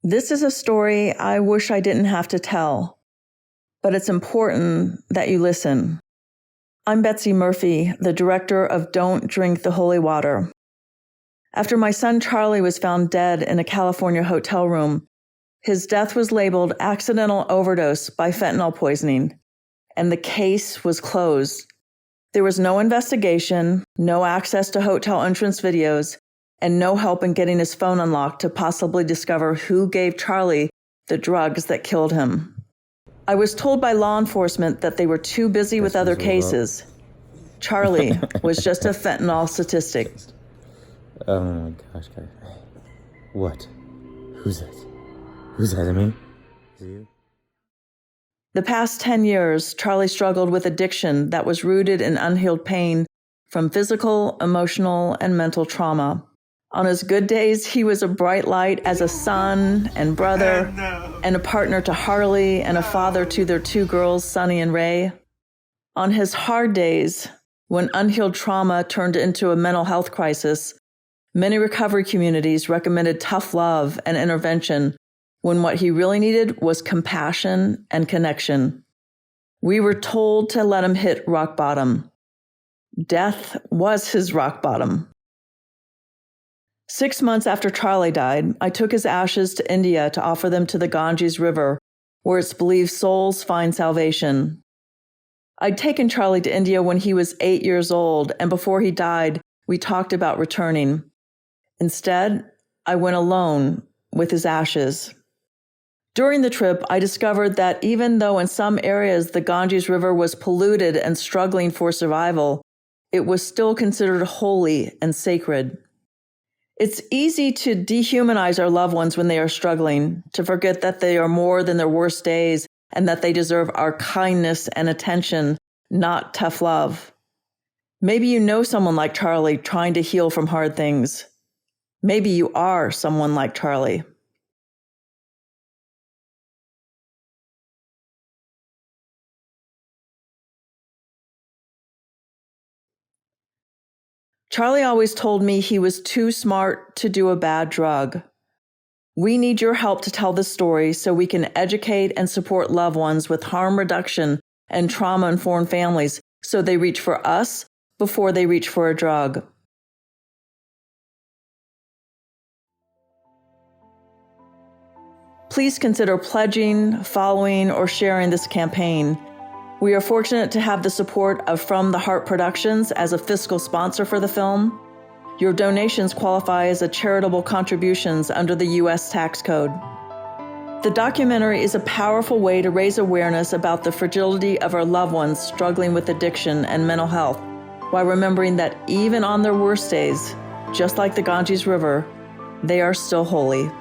This is a story I wish I didn't have to tell, but it's important that you listen. I'm Betsy Murphy, the director of Don't Drink the Holy Water. After my son Charlie was found dead in a California hotel room, his death was labeled accidental overdose by fentanyl poisoning, and the case was closed. There was no investigation, no access to hotel entrance videos, and no help in getting his phone unlocked to possibly discover who gave Charlie the drugs that killed him. I was told by law enforcement that they were too busy with other cases. Charlie was just a fentanyl statistic. Oh my gosh, guys. What? Who's that? Who's that, me? Is it you? The past 10 years, Charlie struggled with addiction that was rooted in unhealed pain from physical, emotional, and mental trauma. On his good days, he was a bright light as a son and brother and a partner to Harley and a father to their two girls, Sunny and Ray. On his hard days, when unhealed trauma turned into a mental health crisis, many recovery communities recommended tough love and intervention when what he really needed was compassion and connection. We were told to let him hit rock bottom. Death was his rock bottom. 6 months after Charlie died, I took his ashes to India to offer them to the Ganges River, where it's believed souls find salvation. I'd taken Charlie to India when he was 8 years old, and before he died, we talked about returning. Instead, I went alone with his ashes. During the trip, I discovered that even though in some areas the Ganges River was polluted and struggling for survival, it was still considered holy and sacred. It's easy to dehumanize our loved ones when they are struggling, to forget that they are more than their worst days and that they deserve our kindness and attention, not tough love. Maybe you know someone like Charlie trying to heal from hard things. Maybe you are someone like Charlie. Charlie always told me he was too smart to do a bad drug. We need your help to tell this story so we can educate and support loved ones with harm reduction and trauma-informed families so they reach for us before they reach for a drug. Please consider pledging, following, or sharing this campaign. We are fortunate to have the support of From the Heart Productions as a fiscal sponsor for the film. Your donations qualify as charitable contributions under the U.S. tax code. The documentary is a powerful way to raise awareness about the fragility of our loved ones struggling with addiction and mental health, while remembering that even on their worst days, just like the Ganges River, they are still holy.